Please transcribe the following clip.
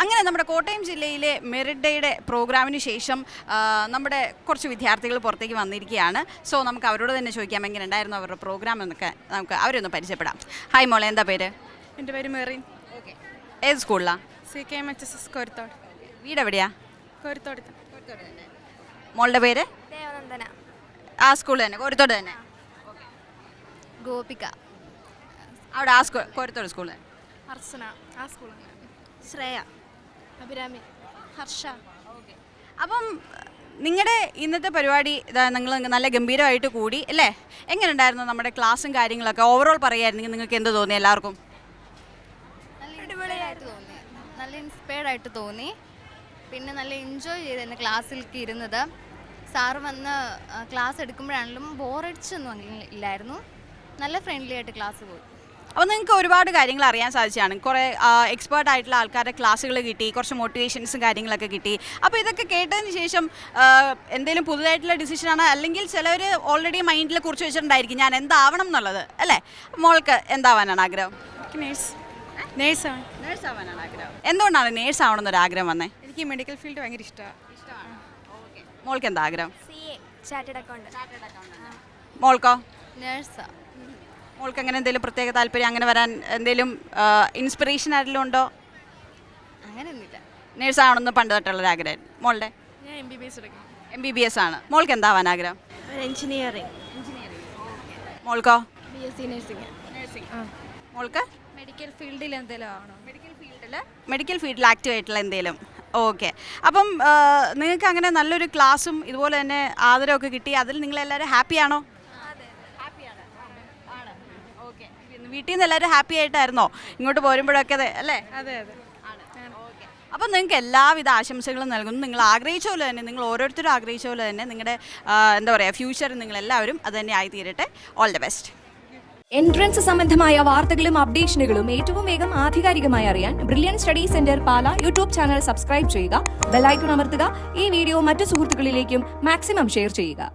അങ്ങനെ നമ്മുടെ കോട്ടയം ജില്ലയിലെ മെറിറ്റ് ഡേയുടെ പ്രോഗ്രാമിന് ശേഷം നമ്മുടെ കുറച്ച് വിദ്യാർത്ഥികൾ പുറത്തേക്ക് വന്നിരിക്കുകയാണ്. സോ നമുക്ക് അവരോട് തന്നെ ചോദിക്കാം എങ്ങനെ ഉണ്ടായിരുന്നു അവരുടെ പ്രോഗ്രാം എന്നൊക്കെ നമുക്ക് അവരൊന്ന് പരിചയപ്പെടാം. ഹായ് മോളെ, എന്താ പേര്? എൻ്റെ പേര് മെറിൻ. ഓക്കെ, ഏത് സ്കൂളിലാണ്? CKMHSS കോരത്തോട്. വീട് എവിടെയാ? കോരത്തോട്. മോളുടെ പേര്? ദേവനന്ദന. ആ സ്കൂൾ തന്നെ, കോരത്തോട് തന്നെ? ഗോപിക. അവിടെ ആ കോരത്തോട് സ്കൂൾ? അർച്ചന. ആ സ്കൂളാണ്. ശ്രേയ. അഭിരാമി. ഹർഷ. അപ്പം നിങ്ങളുടെ ഇന്നത്തെ പരിപാടി നിങ്ങൾ നല്ല ഗംഭീരമായിട്ട് കൂടി അല്ലേ? എങ്ങനെ ഉണ്ടായിരുന്നു നമ്മുടെ ക്ലാസ്സും കാര്യങ്ങളൊക്കെ? ഓവറോൾ പറയായിരുന്നെങ്കിൽ നിങ്ങൾക്ക് എന്ത് തോന്നി എല്ലാവർക്കും? നല്ല അടിപൊളിയായിട്ട് തോന്നി, നല്ല ഇൻസ്പയർഡ് ആയിട്ട് തോന്നി. പിന്നെ നല്ല എൻജോയ് ചെയ്ത് എൻ്റെ ക്ലാസ്സിലേക്ക് ഇരുന്നത്. സാറ് വന്ന് ക്ലാസ് എടുക്കുമ്പോഴാണെങ്കിലും ബോറടിച്ചൊന്നും ഇല്ലായിരുന്നു. നല്ല ഫ്രണ്ട്ലി ആയിട്ട് ക്ലാസ് പോയി. അപ്പോൾ നിങ്ങൾക്ക് ഒരുപാട് കാര്യങ്ങൾ അറിയാൻ സാധിച്ചാണ്. കുറേ എക്സ്പേർട്ട് ആയിട്ടുള്ള ആൾക്കാരുടെ ക്ലാസ്സുകൾ കിട്ടി, കുറച്ച് മോട്ടിവേഷൻസും കാര്യങ്ങളൊക്കെ കിട്ടി. അപ്പോൾ ഇതൊക്കെ കേട്ടതിന് ശേഷം എന്തെങ്കിലും പുതുതായിട്ടുള്ള ഡിസിഷനാണ്, അല്ലെങ്കിൽ ചിലവർ ഓൾറെഡി മൈൻഡിൽ കുറിച്ച് വെച്ചിട്ടുണ്ടായിരിക്കും ഞാൻ എന്താവണം എന്നുള്ളത് അല്ലേ? മോൾക്ക് എന്താവാനാണ് ആഗ്രഹം? നേഴ്സ് ആവാനാണ് ആഗ്രഹം. എന്തുകൊണ്ടാണ് നേഴ്സ് ആവണമെന്നൊരു ആഗ്രഹം വന്നേ? എനിക്ക് മെഡിക്കൽ ഫീൽഡ് ഭയങ്കര ഇഷ്ടമാണ്. മോൾക്ക് എന്താ ആഗ്രഹം? CA chartered accountant. മോൾക്കോ? നേഴ്സാ. മോൾക്ക് അങ്ങനെ എന്തെങ്കിലും പ്രത്യേക താല്പര്യം, അങ്ങനെ വരാൻ എന്തെങ്കിലും ഇൻസ്പിറേഷൻ ആരെങ്കിലും ഉണ്ടോ? അങ്ങനെയൊന്നുമില്ല. നേഴ്സ് ആവണമെന്ന് പണ്ട് തൊട്ടുള്ളൊരു ആഗ്രഹം. മോളുടെ? ഞാൻ MBBS എടുക്കണം. MBBS ആണ്. മോൾക്ക് എന്താവാൻ ആഗ്രഹം? എഞ്ചിനീയറിംഗ്. മോൾക്കോ? BSc nursing. മോൾക്ക് മെഡിക്കൽ ഫീൽഡിൽ എന്തെങ്കിലും ആണോ? മെഡിക്കൽ ഫീൽഡിൽ ആക്റ്റീവ് ആയിട്ടുള്ള എന്തെങ്കിലും. ഓക്കെ. അപ്പം നിങ്ങൾക്ക് അങ്ങനെ നല്ലൊരു ക്ലാസ്സും ഇതുപോലെ തന്നെ ആദരവൊക്കെ കിട്ടി, അതിൽ നിങ്ങളെല്ലാവരും ഹാപ്പിയാണോ? വീട്ടിൽ നിന്ന് എല്ലാവരും ഹാപ്പി ആയിട്ടായിരുന്നോ ഇങ്ങോട്ട് പോരുമ്പോഴൊക്കെ അല്ലേ? അതെ അതെ. അപ്പം നിങ്ങൾക്ക് എല്ലാവിധ ആശംസകളും നൽകുന്നു. നിങ്ങൾ ആഗ്രഹിച്ച പോലെ തന്നെ, നിങ്ങൾ ഓരോരുത്തരും ആഗ്രഹിച്ച പോലെ തന്നെ നിങ്ങളുടെ എന്താ പറയുക ഫ്യൂച്ചർ നിങ്ങളെല്ലാവരും അത് തന്നെ ആയിത്തീരട്ടെ. All the best. എൻട്രൻസ് സംബന്ധമായ വാർത്തകളും അപ്ഡേഷനുകളും ഏറ്റവും വേഗം ആധികാരികമായി അറിയാൻ Brilliant Study Centre Pala YouTube channel subscribe ചെയ്യുക, ബെൽ ഐക്കൺ അമർത്തുക. ഈ വീഡിയോ മറ്റു സുഹൃത്തുക്കളിലേക്കും മാക്സിമം ഷെയർ ചെയ്യുക.